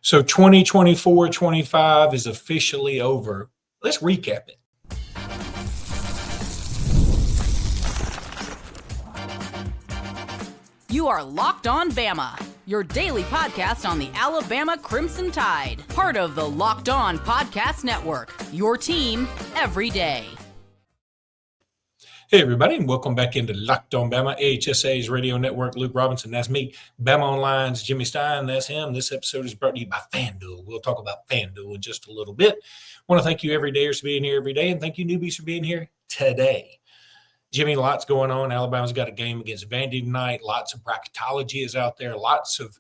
So 2024-25 is officially over. Let's recap it. You are Locked On Bama, your daily podcast on the Alabama Crimson Tide. Part of the Locked On Podcast Network, your team every day. Hey, everybody, and welcome back into Locked On Bama, AHSA's radio network. Luke Robinson, that's me. Bama Online's Jimmy Stein, that's him. This episode is brought to you by FanDuel. We'll talk about FanDuel in just a little bit. I want to thank you everydayers for being here every day, and thank you newbies for being here today. Jimmy, lots going on. Alabama's got a game against Vandy tonight. Lots of bracketology is out there. Lots of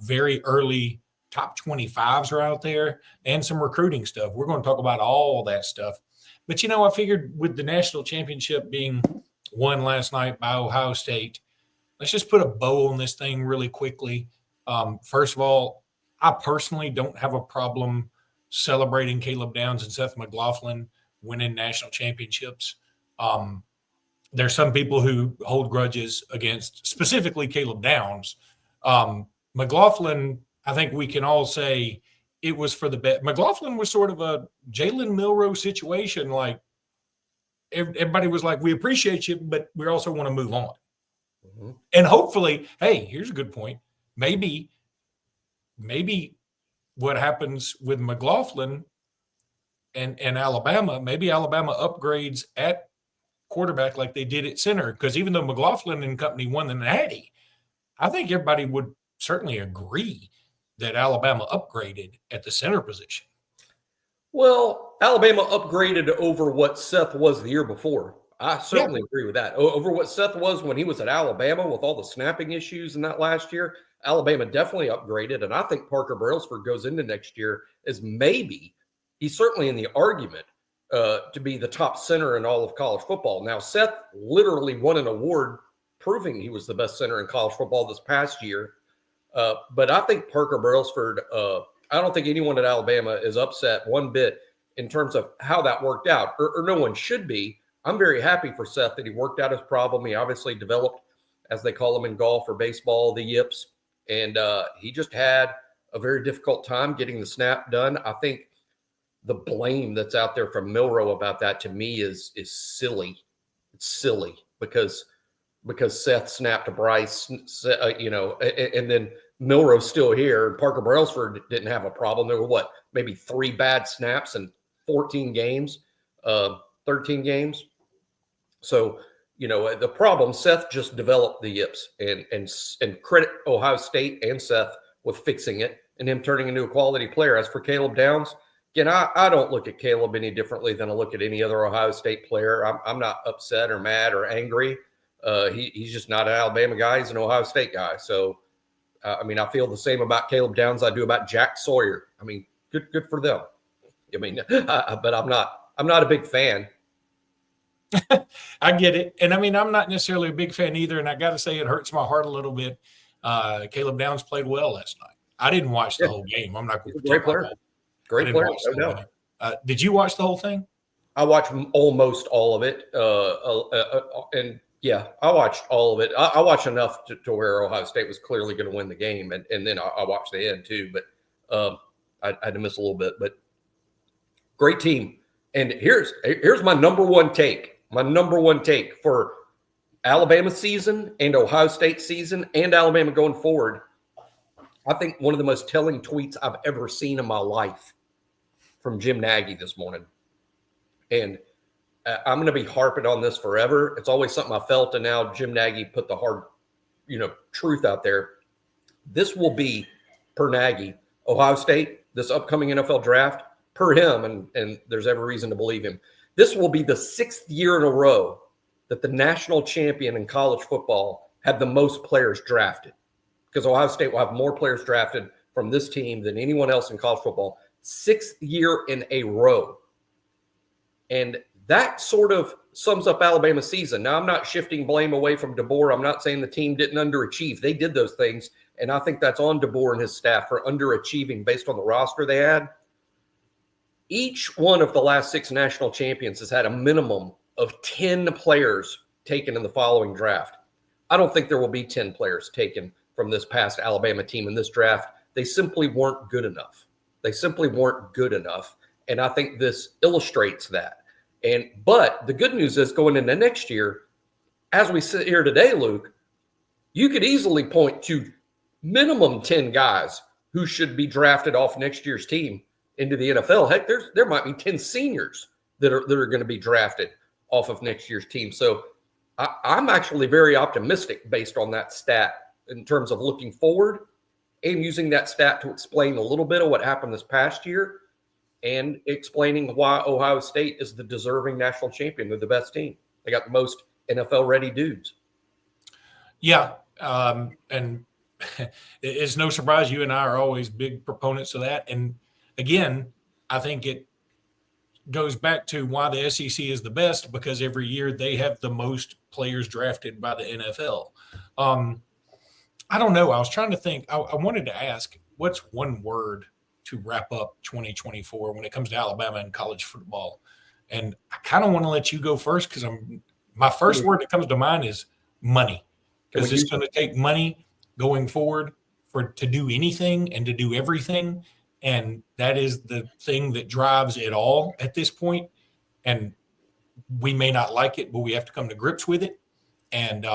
very early top 25s are out there, and some recruiting stuff. We're going to talk about all that stuff. But, you know, I figured with the national championship being won last night by Ohio State, let's just put a bow on this thing really quickly. First of all, I personally don't have a problem celebrating Caleb Downs and Seth McLaughlin winning national championships. There's some people who hold grudges against specifically Caleb Downs. McLaughlin, I think we can all say it was for the best. McLaughlin was sort of a Jalen Milroe situation. Like everybody was like, we appreciate you, but we also want to move on. Mm-hmm. And hopefully, hey, here's a good point. Maybe what happens with McLaughlin and Alabama, maybe Alabama upgrades at quarterback like they did at center. Because even though McLaughlin and company won the Natty, I think everybody would certainly agree that Alabama upgraded at the center position. Well, Alabama upgraded over what Seth was the year before. I certainly agree with that. Over what Seth was when he was at Alabama with all the snapping issues in that last year, Alabama definitely upgraded. And I think Parker Brailsford goes into next year as maybe, he's certainly in the argument to be the top center in all of college football. Now, Seth literally won an award proving he was the best center in college football this past year. But I think Parker Brailsford, I don't think anyone at Alabama is upset one bit in terms of how that worked out, or no one should be. I'm very happy for Seth that he worked out his problem. He obviously developed, as they call them in golf or baseball, the yips, and he just had a very difficult time getting the snap done. I think the blame that's out there from Milroe about that to me is silly. It's silly because Seth snapped to Bryce, and then Milroe's still here. Parker Brailsford didn't have a problem. There were maybe 3 bad snaps in 14 games, 13 games. So, the problem, Seth just developed the yips and credit Ohio State and Seth with fixing it and him turning into a quality player. As for Caleb Downs, again, I don't look at Caleb any differently than I look at any other Ohio State player. I'm not upset or mad or angry. He's just not an Alabama guy. He's an Ohio State guy. So, I feel the same about Caleb Downs I do about Jack Sawyer. Good for them. But I'm not a big fan. I get it. And I'm not necessarily a big fan either. And I got to say, it hurts my heart a little bit. Caleb Downs played well last night. I didn't watch the whole game. I'm not going to great player. Great player. No doubt. Did you watch the whole thing? I watched almost all of it. And yeah, I watched all of it. I watched enough to where Ohio State was clearly going to win the game. And then I watched the end too, but I had to miss a little bit, but great team. And here's my number one take. My number one take for Alabama season and Ohio State season and Alabama going forward. I think one of the most telling tweets I've ever seen in my life from Jim Nagy this morning. And I'm going to be harping on this forever. It's always something I felt, and now Jim Nagy put the hard, truth out there. This will be, per Nagy, Ohio State, this upcoming NFL draft, per him, and there's every reason to believe him, this will be the 6th year in a row that the national champion in college football had the most players drafted, because Ohio State will have more players drafted from this team than anyone else in college football. 6th year in a row. And that sort of sums up Alabama's season. Now, I'm not shifting blame away from DeBoer. I'm not saying the team didn't underachieve. They did those things, and I think that's on DeBoer and his staff for underachieving based on the roster they had. Each one of the last 6 national champions has had a minimum of 10 players taken in the following draft. I don't think there will be 10 players taken from this past Alabama team in this draft They simply weren't good enough. They simply weren't good enough. And I think this illustrates that. But the good news is going into next year, as we sit here today, Luke, you could easily point to minimum 10 guys who should be drafted off next year's team into the NFL. Heck, there might be 10 seniors that are going to be drafted off of next year's team. So I'm actually very optimistic based on that stat in terms of looking forward and using that stat to explain a little bit of what happened this past year and explaining why Ohio State is the deserving national champion. They're the best team. They got the most NFL-ready dudes. Yeah, and it's no surprise you and I are always big proponents of that. And again, I think it goes back to why the SEC is the best, because every year they have the most players drafted by the NFL. I don't know. I was trying to think. I wanted to ask, what's one word to wrap up 2024 when it comes to Alabama and college football? And I kind of want to let you go first, because my first word that comes to mind is money. Because it's going to take money going forward to do anything and to do everything. And that is the thing that drives it all at this point. And we may not like it, but we have to come to grips with it. And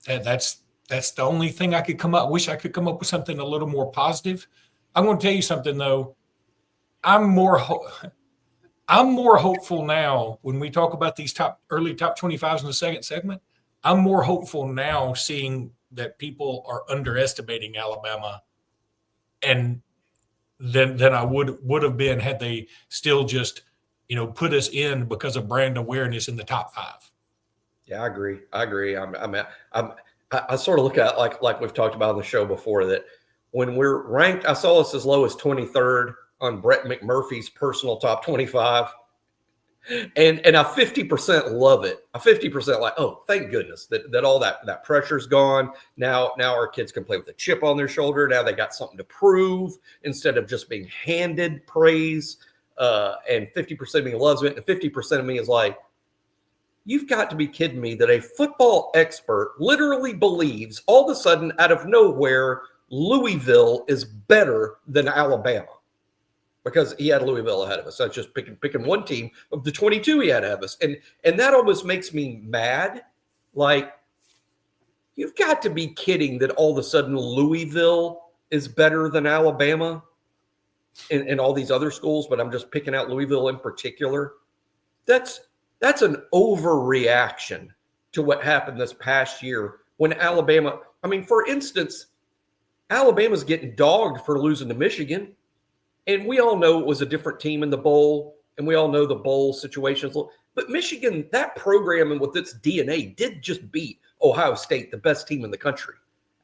that's the only thing I could come up. Wish I could come up with something a little more positive. I'm going to tell you something though. I'm more hopeful now when we talk about these early top 25s in the second segment. I'm more hopeful now seeing that people are underestimating Alabama and than I would have been had they still just, put us in because of brand awareness in the top 5. Yeah, I agree. I sort of look at it like we've talked about on the show before, that when we're ranked, I saw us as low as 23rd on Brett McMurphy's personal top 25. And I 50% love it. I 50% like, oh, thank goodness that all that pressure's gone. Now our kids can play with a chip on their shoulder. Now they got something to prove instead of just being handed praise. And 50% of me loves it. And 50% of me is like, you've got to be kidding me that a football expert literally believes all of a sudden out of nowhere Louisville is better than Alabama. Because he had Louisville ahead of us. That's just picking one team of the 22 he had ahead of us. And that almost makes me mad. Like, you've got to be kidding that all of a sudden Louisville is better than Alabama and all these other schools, but I'm just picking out Louisville in particular. That's an overreaction to what happened this past year when Alabama, for instance, Alabama's getting dogged for losing to Michigan. And we all know it was a different team in the bowl, and we all know the bowl situations. But Michigan, that program and with its DNA, did just beat Ohio State, the best team in the country.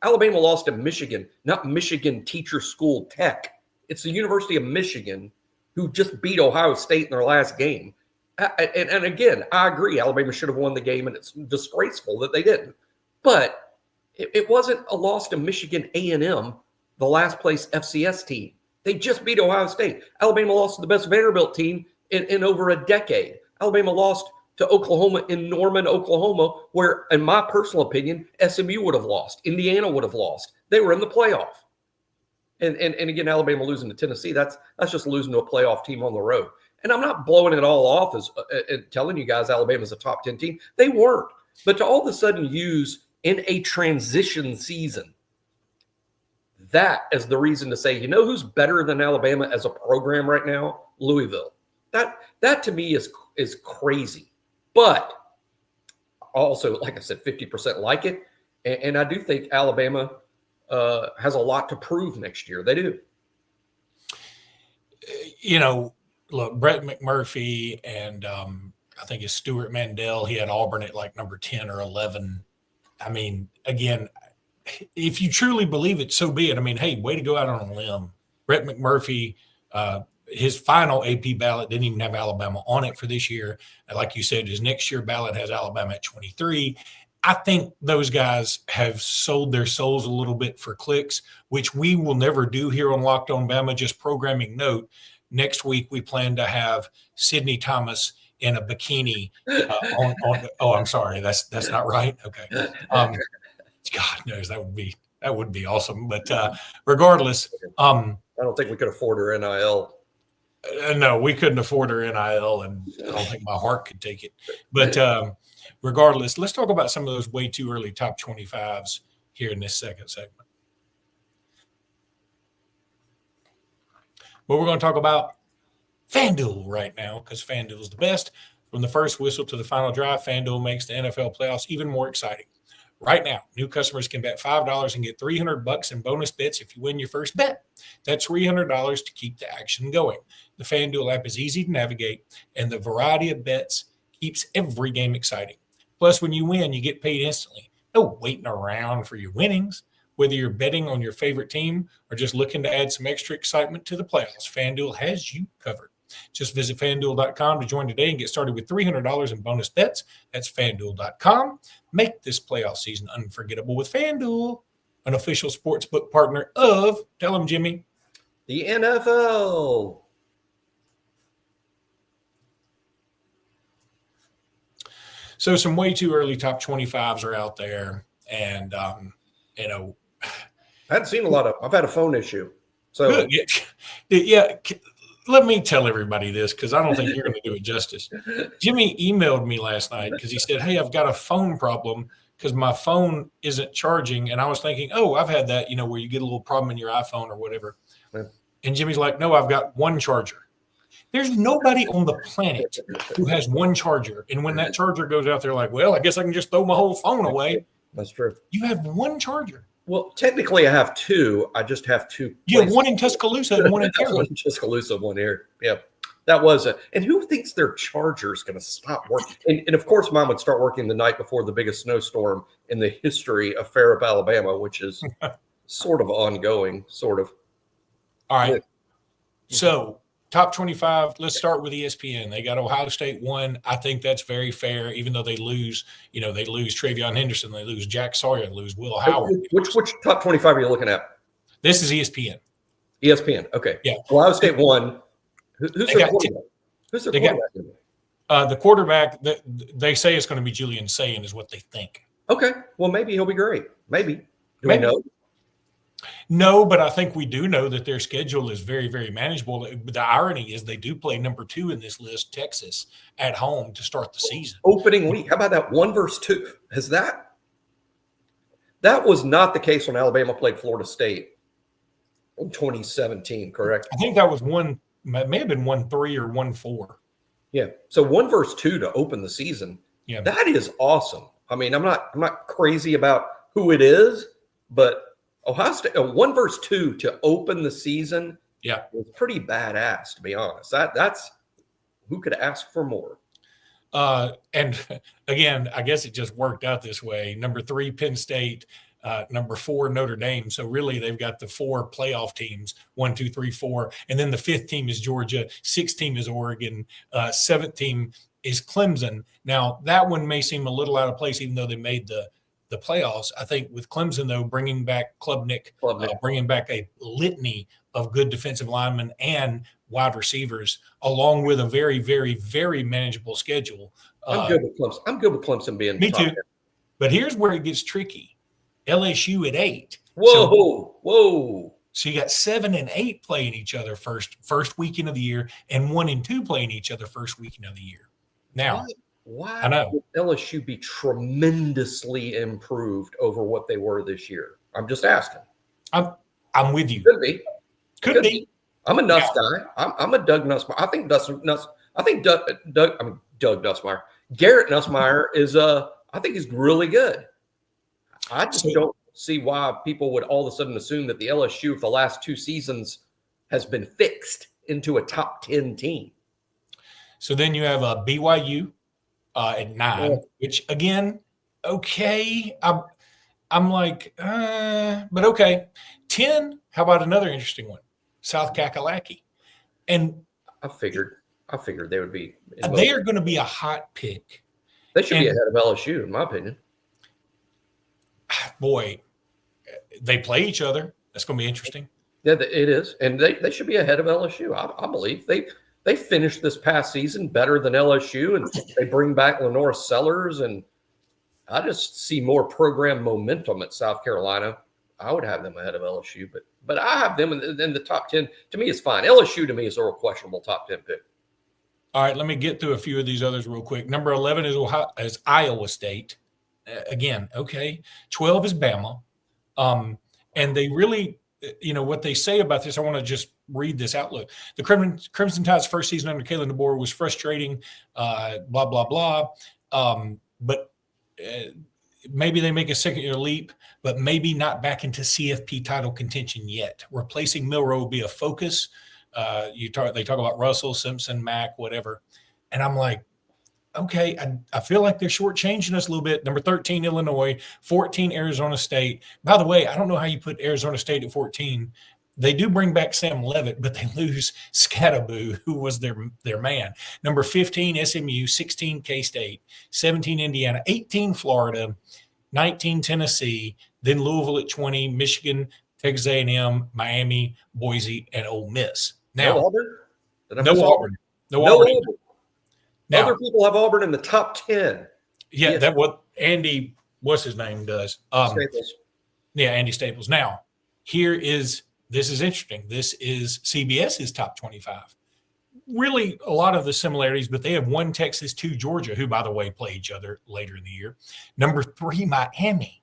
Alabama lost to Michigan, not Michigan Teacher School Tech. It's the University of Michigan who just beat Ohio State in their last game. And again, I agree, Alabama should have won the game, and it's disgraceful that they didn't. But it wasn't a loss to Michigan A&M, the last place FCS team. They just beat Ohio State. Alabama lost to the best Vanderbilt team in over a decade. Alabama lost to Oklahoma in Norman, Oklahoma, where, in my personal opinion, SMU would have lost. Indiana would have lost. They were in the playoff. And again, Alabama losing to Tennessee, that's just losing to a playoff team on the road. And I'm not blowing it all off as telling you guys Alabama's a top 10 team. They weren't. But to all of a sudden use in a transition season, that is the reason to say, who's better than Alabama as a program right now? Louisville. That to me is crazy. But also, like I said, 50% like it. And I do think Alabama has a lot to prove next year. They do. Look, Brett McMurphy and I think it's Stuart Mandel, he had Auburn at like number 10 or 11. Again, if you truly believe it, so be it. Hey, way to go out on a limb. Brett McMurphy, his final AP ballot didn't even have Alabama on it for this year. And like you said, his next year ballot has Alabama at 23. I think those guys have sold their souls a little bit for clicks, which we will never do here on Locked On Bama. Just programming note, next week we plan to have Sydney Thomas in a bikini I'm sorry. That's not right. Okay. God knows that would be That would be awesome. But regardless, I don't think we could afford her NIL. No, we couldn't afford her NIL, and I don't think my heart could take it. But regardless, let's talk about some of those way too early top 25s here in this second segment. But we're going to talk about FanDuel right now because FanDuel is the best. From the first whistle to the final drive, FanDuel makes the NFL playoffs even more exciting. Right now, new customers can bet $5 and get $300 in bonus bets if you win your first bet. That's $300 to keep the action going. The FanDuel app is easy to navigate, and the variety of bets keeps every game exciting. Plus, when you win, you get paid instantly. No waiting around for your winnings. Whether you're betting on your favorite team or just looking to add some extra excitement to the playoffs, FanDuel has you covered. Just visit FanDuel.com to join today and get started with $300 in bonus bets. That's FanDuel.com. Make this playoff season unforgettable with FanDuel, an official sportsbook partner of, tell them, Jimmy. The NFL. So some way too early top 25s are out there. And, I hadn't seen a lot of, I've had a phone issue. So good. Yeah. Let me tell everybody this because I don't think you're going to do it justice. Jimmy emailed me last night because he said, hey, I've got a phone problem because my phone isn't charging. And I was thinking, oh, I've had that, where you get a little problem in your iPhone or whatever. Yeah. And Jimmy's like, no, I've got one charger. There's nobody on the planet who has one charger. And when that charger goes out, they're like, well, I guess I can just throw my whole phone away. That's true. You have one charger. Well, technically, I have two. I just have two. You have one in Tuscaloosa and one in Carolina. One in Tuscaloosa, one here. Yeah, that was it. And who thinks their charger is going to stop working? And of course, mine would start working the night before the biggest snowstorm in the history of Fairhope, Alabama, which is sort of ongoing, sort of. All right. So top 25, let's start with ESPN. They got Ohio State 1. I think that's very fair, even though they lose, they lose Travion Henderson, they lose Jack Sawyer, they lose Will Howard. Which top 25 are you looking at? This is ESPN. ESPN, okay. Yeah. Ohio State 1. Who's their quarterback? Who's their quarterback? The quarterback, they say it's going to be Julian Sayin is what they think. Okay. Well, maybe he'll be great. Maybe. Do we know? No, but I think we do know that their schedule is very, very manageable. The irony is they do play number 2 in this list, Texas, at home to start the season. Opening week. How about that 1 versus 2? Has that was not the case when Alabama played Florida State in 2017, correct? I think that was it may have been 1-3 or 1-4. Yeah. So 1 versus 2 to open the season. Yeah. That is awesome. I mean, I'm not crazy about who it is, but Ohio State, 1 versus 2 to open the season, was pretty badass, to be honest. That's who could ask for more. And again, I guess it just worked out this way. Number 3, Penn State. Number 4, Notre Dame. So really, they've got the 4 playoff teams: 1, 2, 3, 4, and then the 5th team is Georgia. 6th team is Oregon. 7th team is Clemson. Now that one may seem a little out of place, even though they made the playoffs. I think with Clemson, though, bringing back Klubnik, bringing back a litany of good defensive linemen and wide receivers, along with a very, very, very manageable schedule. I'm good with Clemson. I'm good with Clemson being me too. But here's where it gets tricky. LSU at 8. Whoa. So you got 7 and 8 playing each other first weekend of the year, and 1 and 2 playing each other first weekend of the year. Now, why I know would LSU be tremendously improved over what they were this year? I'm just asking. I'm with you. Could be. I'm a Nuss guy. I'm a Doug Nussmeier. I think Doug Nussmeier. Garrett Nussmeier is I think he's really good. I just don't see why people would all of a sudden assume that the LSU of the last 2 seasons has been fixed into a top 10 team. So then you have a BYU at 9, which again, okay. I'm like, but okay. 10, how about another interesting one? South Kakalaki. And I figured they would be. They are going to be a hot pick. They should be ahead of LSU, in my opinion. Boy, they play each other. That's going to be interesting. Yeah, it is. And they should be ahead of LSU, I believe. They finished this past season better than LSU, and they bring back Lenore Sellers, and I just see more program momentum at South Carolina. I would have them ahead of LSU, but I have them in the top 10. To me, it's fine. LSU to me is a real questionable top 10 pick. All right, let me get through a few of these others real quick. Number 11 is Iowa State. Again, okay. 12 is Bama. And they really, what they say about this, I want to just read this outlook. The Crimson Tide's first season under Kalen DeBoer was frustrating, blah, blah, blah. But maybe they make a second-year leap, but maybe not back into CFP title contention yet. Replacing Milroe will be a focus. They talk about Russell, Simpson, Mack, whatever. And I'm like, okay, I feel like they're shortchanging us a little bit. Number 13, Illinois, 14, Arizona State. By the way, I don't know how you put Arizona State at 14. They do bring back Sam Levitt, but they lose Scattaboo, who was their man. Number 15, SMU, 16, K-State, 17, Indiana, 18, Florida, 19, Tennessee, then Louisville at 20, Michigan, Texas A&M, Miami, Boise, and Ole Miss. Now, no Auburn? No Auburn. No Auburn. Now, other people have Auburn in the top 10. Yeah, that's what Andy, what's his name, does. Staples. Yeah, Andy Staples. Now, this is interesting. This is CBS's top 25. Really a lot of the similarities, but they have 1 Texas, 2 Georgia, who, by the way, play each other later in the year. Number 3, Miami.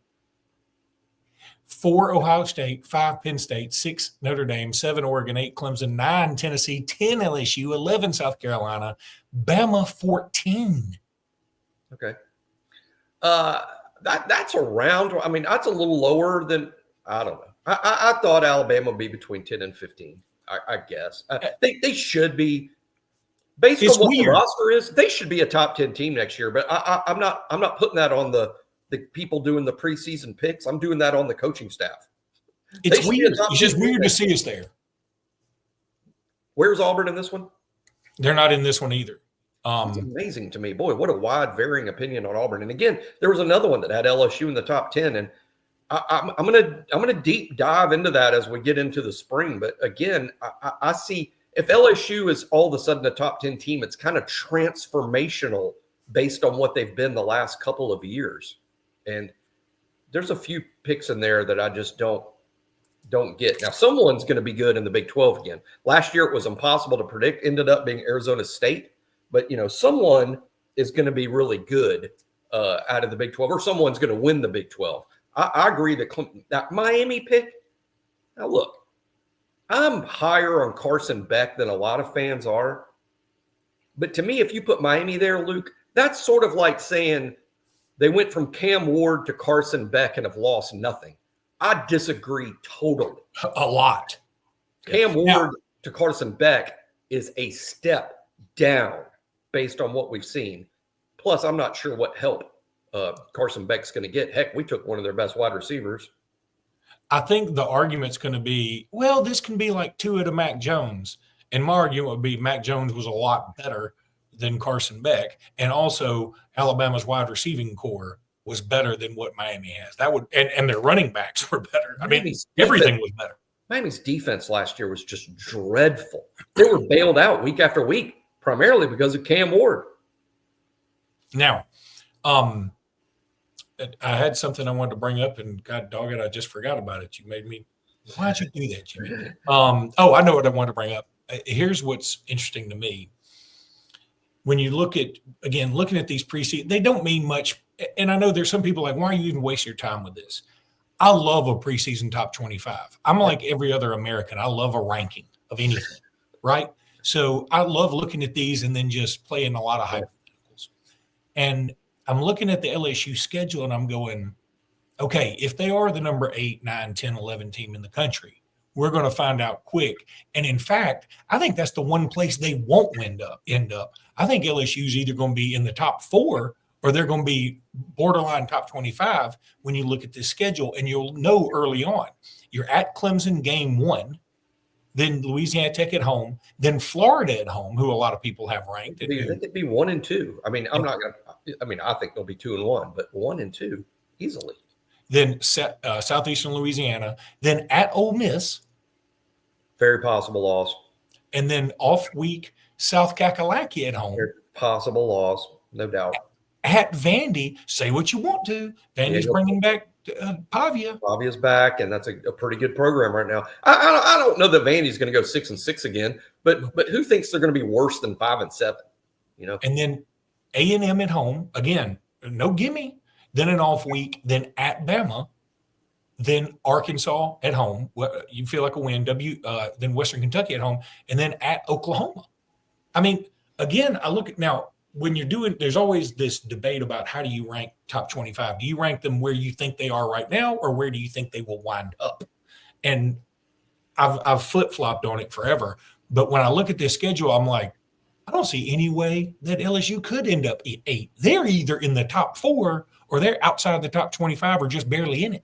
4, Ohio State, 5, Penn State, 6, Notre Dame, 7, Oregon, 8, Clemson, 9, Tennessee, 10, LSU, 11, South Carolina, Bama, 14. Okay. That's around, I mean, that's a little lower than, I don't know. I thought Alabama would be between 10 and 15, I guess. They should be, based on what the roster is, they should be a top 10 team next year, but I'm not putting that on the people doing the preseason picks. I'm doing that on the coaching staff. It's weird. It's just weird to see us there. Where's Auburn in this one? They're not in this one either. It's amazing to me. Boy, what a wide varying opinion on Auburn. And again, there was another one that had LSU in the top 10. And I'm gonna deep dive into that as we get into the spring. But again, I see if LSU is all of a sudden a top 10 team, it's kind of transformational based on what they've been the last couple of years. And there's a few picks in there that I just don't get. Now, someone's going to be good in the Big 12 again. Last year, it was impossible to predict. Ended up being Arizona State. But, someone is going to be really good out of the Big 12, or someone's going to win the Big 12. I agree that Miami pick, now look, I'm higher on Carson Beck than a lot of fans are. But to me, if you put Miami there, Luke, that's sort of like saying – they went from Cam Ward to Carson Beck and have lost nothing. I disagree totally. A lot. Cam Ward to Carson Beck is a step down based on what we've seen. Plus, I'm not sure what help Carson Beck's going to get. Heck, we took one of their best wide receivers. I think the argument's going to be, well, this can be like Tua to Mac Jones. And my argument would be Mac Jones was a lot better than Carson Beck, and also Alabama's wide receiving core was better than what Miami has. That would, and their running backs were better. Everything was better. Miami's defense last year was just dreadful. They were bailed out week after week, primarily because of Cam Ward. Now, I had something I wanted to bring up, and God dog it, I just forgot about it. You made me. Why'd you do that, Jimmy? I know what I wanted to bring up. Here's what's interesting to me. When you looking at these preseason, they don't mean much. And I know there's some people like, why are you even wasting your time with this? I love a preseason top 25. I'm like every other American. I love a ranking of anything, right? So I love looking at these and then just playing a lot of hypotheticals. And I'm looking at the LSU schedule and I'm going, okay, if they are the number 8, 9, 10, 11 team in the country, we're going to find out quick. And in fact, I think that's the one place they won't end up. I think LSU is either going to be in the top 4 or they're going to be borderline top 25 when you look at this schedule. And you'll know early on, you're at Clemson game 1, then Louisiana Tech at home, then Florida at home, who a lot of people have ranked. They could be 1 and 2. I mean, I think they'll be 2 and 1, but 1 and 2 easily. Then Southeastern Louisiana, then at Ole Miss. Very possible loss. And then off week, South Kakalaki at home. Very possible loss, no doubt. At Vandy, say what you want to. Vandy's bringing back Pavia. Pavia's back, and that's a pretty good program right now. I don't know that Vandy's going to go 6-6 again, but who thinks they're going to be worse than 5-7? And then A&M at home again. No gimme. Then an off week. Then at Bama. Then Arkansas at home. You feel like a win. Then Western Kentucky at home, and then at Oklahoma. I mean, again, I look at now. When you're doing, there's always this debate about how do you rank top 25? Do you rank them where you think they are right now, or where do you think they will wind up? And I've flip-flopped on it forever. But when I look at this schedule, I'm like, I don't see any way that LSU could end up at 8. They're either in the top 4 or they're outside the top 25 or just barely in it.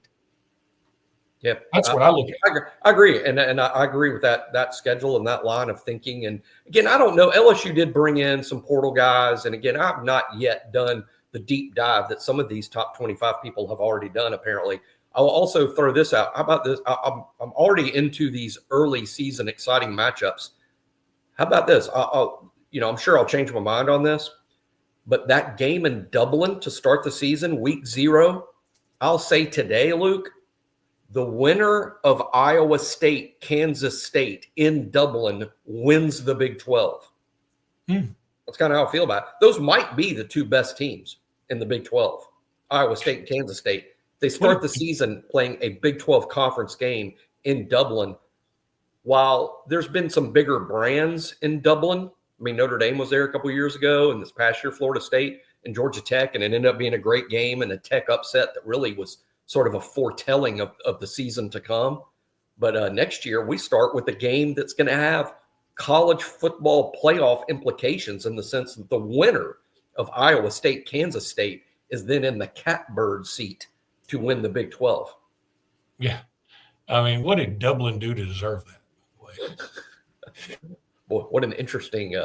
Yep. That's what I look at. I agree. And I agree with that schedule and that line of thinking. And again, I don't know. LSU did bring in some portal guys. And again, I've not yet done the deep dive that some of these top 25 people have already done, apparently. I will also throw this out. How about this? I'm already into these early season exciting matchups. How about this? I'm sure I'll change my mind on this. But that game in Dublin to start the season, week 0, I'll say today, Luke, the winner of Iowa State, Kansas State in Dublin wins the Big 12. That's kind of how I feel about it. Those might be the 2 best teams in the Big 12, Iowa State and Kansas State. They start the season playing a Big 12 conference game in Dublin. While there's been some bigger brands in Dublin, I mean, Notre Dame was there a couple of years ago, and this past year, Florida State and Georgia Tech, and it ended up being a great game and a Tech upset that really was sort of a foretelling of the season to come. But next year, we start with a game that's going to have college football playoff implications in the sense that the winner of Iowa State, Kansas State is then in the catbird seat to win the Big 12. Yeah. I mean, what did Dublin do to deserve that? Boy, what an interesting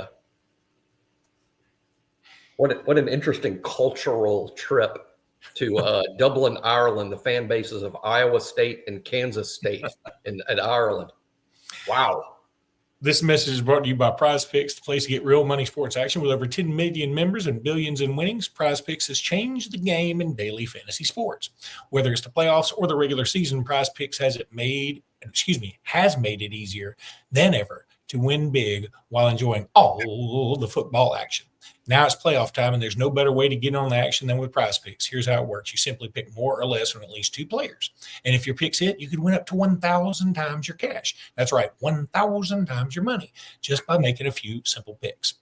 what an interesting cultural trip to Dublin, Ireland, the fan bases of Iowa State and Kansas State in Ireland. Wow. This message is brought to you by Prizepicks, the place to get real money sports action with over 10 million members and billions in winnings. Prizepicks has changed the game in daily fantasy sports. Whether it's the playoffs or the regular season, Prizepicks has made it easier than ever to win big while enjoying all the football action. Now it's playoff time, and there's no better way to get on the action than with Prizepicks. Here's how it works. You simply pick more or less on at least 2 players. And if your picks hit, you could win up to 1,000 times your cash. That's right, 1,000 times your money, just by making a few simple picks.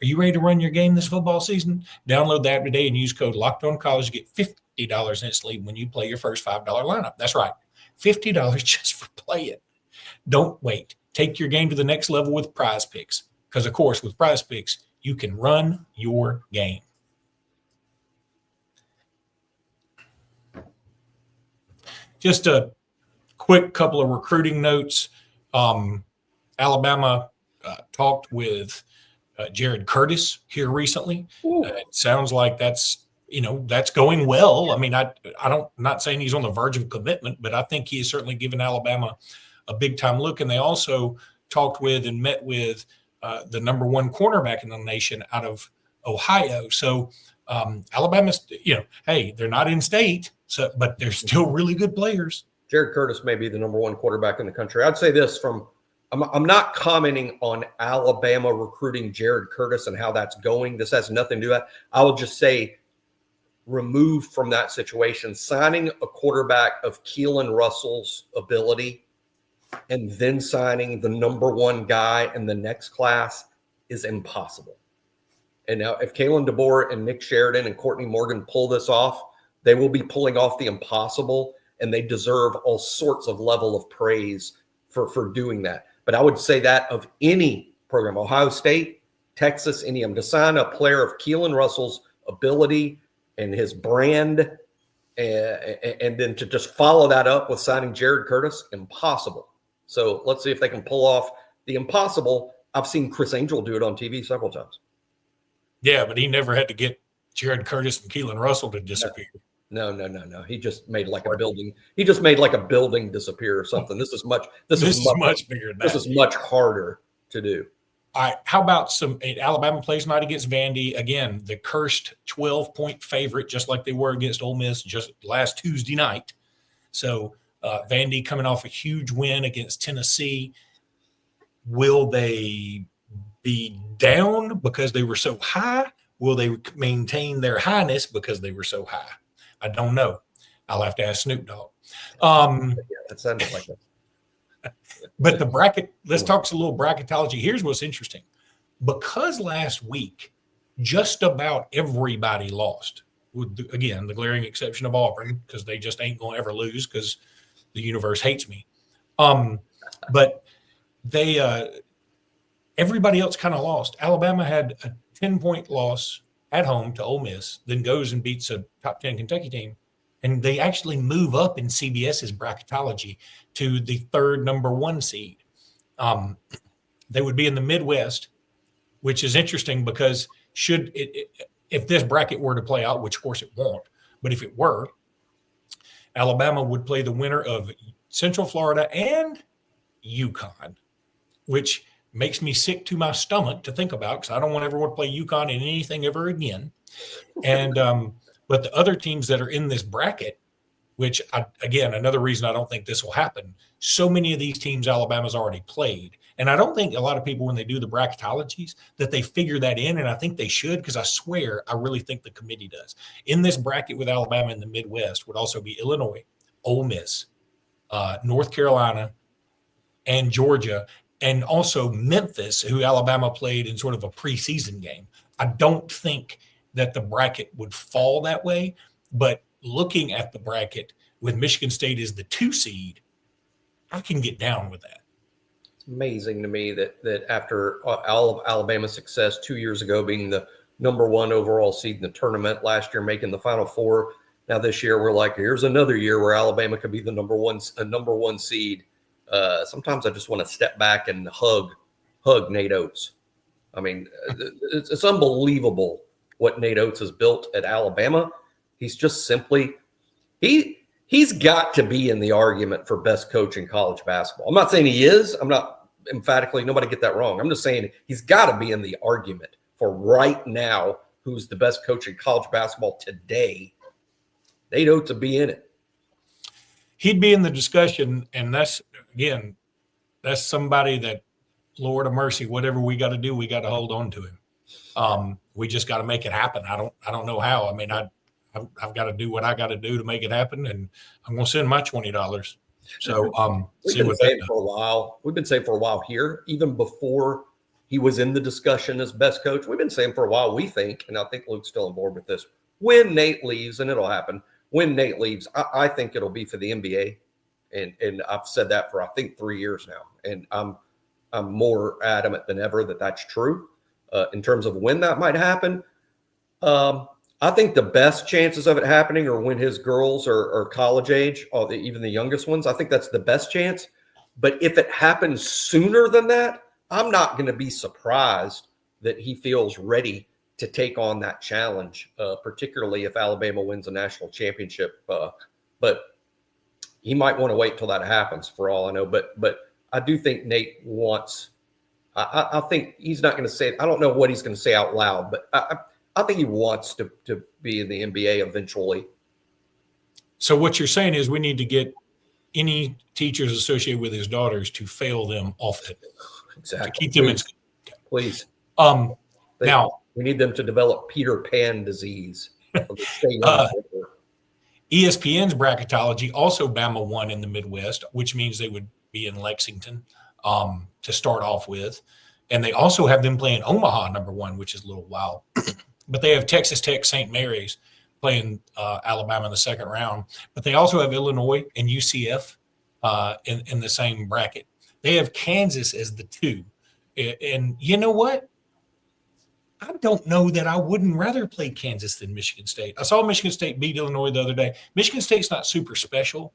Are you ready to run your game this football season? Download the app today and use code LOCKEDONCollege to get $50 instantly when you play your first $5 lineup. That's right, $50 just for playing. Don't wait. Take your game to the next level with Prizepicks. Because, of course, with Prizepicks, you can run your game. Just a quick couple of recruiting notes. Alabama talked with Jared Curtis here recently. It sounds like that's going well. I mean, I'm not saying he's on the verge of commitment, but I think he has certainly given Alabama a big time look. And they also talked with and met with the number 1 cornerback in the nation out of Ohio. So Alabama's, hey, they're not in state, but they're still really good players. Jared Curtis may be the number 1 quarterback in the country. I'd say this I'm not commenting on Alabama recruiting Jared Curtis and how that's going. This has nothing to do with that. I will just say, removed from that situation, signing a quarterback of Keelan Russell's ability and then signing the number 1 guy in the next class is impossible. And now if Kalen DeBoer and Nick Sheridan and Courtney Morgan pull this off, they will be pulling off the impossible, and they deserve all sorts of level of praise for doing that. But I would say that of any program, Ohio State, Texas, any of them, to sign a player of Keelan Russell's ability and his brand, and then to just follow that up with signing Jared Curtis, impossible. So let's see if they can pull off the impossible. I've seen Chris Angel do it on TV several times. Yeah, but he never had to get Jared Curtis and Keelan Russell to disappear. No. He just made like a building. He just made like a building disappear or something. This is much bigger than that. This is much harder to do. All right. How about some Alabama plays tonight against Vandy? Again, the cursed 12-point favorite, just like they were against Ole Miss just last Tuesday night. So Vandy coming off a huge win against Tennessee. Will they be down because they were so high? Will they maintain their highness because they were so high? I don't know. I'll have to ask Snoop Dogg. Yeah, that sounded like that. But the bracket, let's talk a little bracketology. Here's what's interesting. Because last week, just about everybody lost, with, again, the glaring exception of Auburn, because they just ain't going to ever lose because the universe hates me. But they everybody else kind of lost. Alabama had a 10-point loss at home to Ole Miss, then goes and beats a top 10 Kentucky team. And they actually move up in CBS's bracketology to the third number 1 seed. They would be in the Midwest, which is interesting because if this bracket were to play out, which of course it won't, but if it were, Alabama would play the winner of Central Florida and UConn, which makes me sick to my stomach to think about because I don't want everyone to play UConn in anything ever again. And but the other teams that are in this bracket, which again, another reason I don't think this will happen, so many of these teams Alabama's already played. And I don't think a lot of people, when they do the bracketologies, that they figure that in. And I think they should, because I swear, I really think the committee does. In this bracket with Alabama in the Midwest would also be Illinois, Ole Miss, North Carolina, and Georgia, and also Memphis, who Alabama played in sort of a preseason game. I don't think that the bracket would fall that way, but looking at the bracket with Michigan State as the 2 seed, I can get down with that. It's amazing to me that after all of Alabama's success 2 years ago, being the number 1 overall seed in the tournament, last year making the Final Four, now this year we're like, here's another year where Alabama could be the number one seed. Sometimes I just want to step back and hug Nate Oats. I mean, it's unbelievable what Nate Oats has built at Alabama. He's just simply he's got to be in the argument for best coach in college basketball. I'm not saying he is. I'm not emphatically, nobody get that wrong. I'm just saying he's got to be in the argument for right now who's the best coach in college basketball today. Nate Oats would be in it. He'd be in the discussion, and that's somebody that, Lord of mercy, whatever we got to do, we got to hold on to him. We just got to make it happen. I don't know how. I mean, I've got to do what I got to do to make it happen, and I'm going to send my $20. So we've been saying for a while. We've been saying for a while here, even before he was in the discussion as best coach. We've been saying for a while. We think, and I think Luke's still on board with this. When Nate leaves, and it'll happen. When Nate leaves, I think it'll be for the NBA, and I've said that for I think 3 years now, and I'm more adamant than ever that that's true. In terms of when that might happen, I think the best chances of it happening are when his girls are college age, or even the youngest ones. I think that's the best chance. But if it happens sooner than that, I'm not going to be surprised that he feels ready to take on that challenge, particularly if Alabama wins a national championship. But he might want to wait till that happens, for all I know. But I do think Nate wants. I think he's not going to say. I don't know what he's going to say out loud, but I think he wants to be in the NBA eventually. So what you're saying is we need to get any teachers associated with his daughters to fail them off it. Exactly. To keep them in school. Please. Now we need them to develop Peter Pan disease. ESPN's bracketology also Bama won in the Midwest, which means they would be in Lexington to start off with. And they also have them playing Omaha number 1, which is a little wild. But they have Texas Tech St. Mary's playing Alabama in the second round. But they also have Illinois and UCF in the same bracket. They have Kansas as the 2. And you know what? I don't know that I wouldn't rather play Kansas than Michigan State. I saw Michigan State beat Illinois the other day. Michigan State's not super special,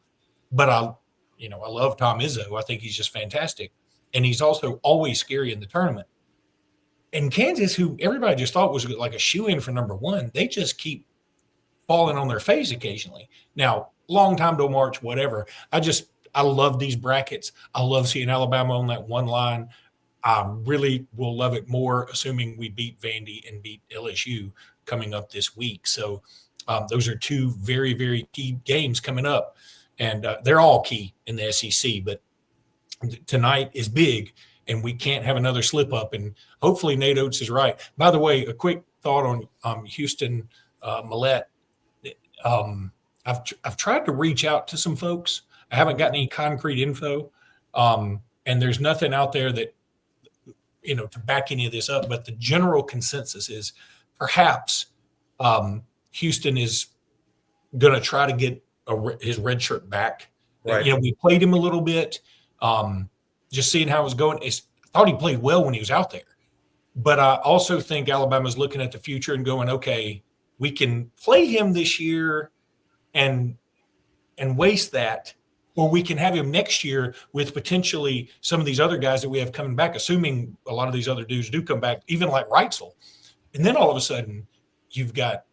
but I love Tom Izzo. I think he's just fantastic. And he's also always scary in the tournament. And Kansas, who everybody just thought was like a shoe-in for number 1, they just keep falling on their face occasionally. Now, long time to march, whatever. I love these brackets. I love seeing Alabama on that one line. I really will love it more, assuming we beat Vandy and beat LSU coming up this week. So those are 2 very, very key games coming up. and they're all key in the SEC. But tonight is big, and we can't have another slip up. And hopefully Nate Oats is right. By the way, a quick thought on Houston Millette. I've tried to reach out to some folks. I haven't gotten any concrete info, and there's nothing out there that to back any of this up. But the general consensus is perhaps Houston is going to try to get his red shirt back. Right. We played him a little bit, just seeing how it was going. I thought he played well when he was out there, but I also think Alabama's looking at the future and going, okay, we can play him this year and waste that, or we can have him next year with potentially some of these other guys that we have coming back, assuming a lot of these other dudes do come back, even like Reitzel. And then all of a sudden you've got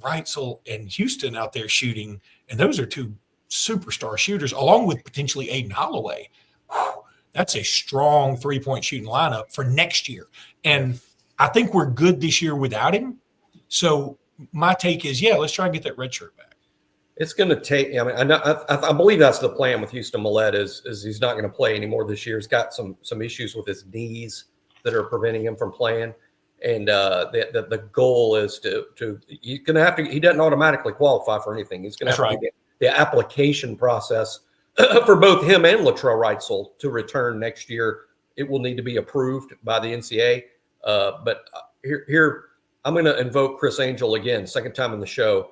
Reitzel and Houston out there shooting, and those are two superstar shooters, along with potentially Aiden Holloway. Whew, that's a strong three-point shooting lineup for next year. And I think we're good this year without him. So my take is, let's try and get that red shirt back. It's going to take. I believe that's the plan with Houston Millette is he's not going to play anymore this year. He's got some issues with his knees that are preventing him from playing, and the goal is to he's going to have to. He doesn't automatically qualify for anything. He's going to have to get the application process for both him and Latrell Reitzel to return next year. It will need to be approved by the NCAA. But here I'm going to invoke Chris Angel again, second time in the show.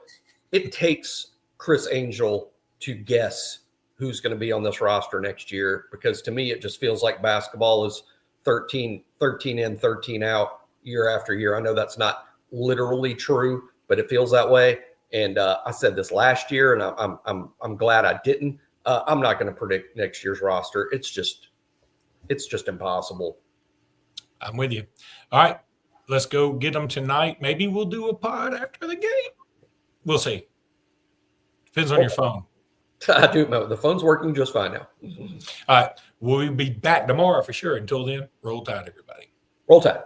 It takes Chris Angel to guess who's going to be on this roster next year, because to me, it just feels like basketball is 13 in, 13 out year after year. I know that's not literally true, but it feels that way. And I said this last year, and I'm glad I didn't. I'm not going to predict next year's roster. It's just impossible. I'm with you. All right, let's go get them tonight. Maybe we'll do a pod after the game. We'll see. Depends on your phone. I do. The phone's working just fine now. All right. We'll be back tomorrow for sure. Until then, roll tide, everybody. Roll tide.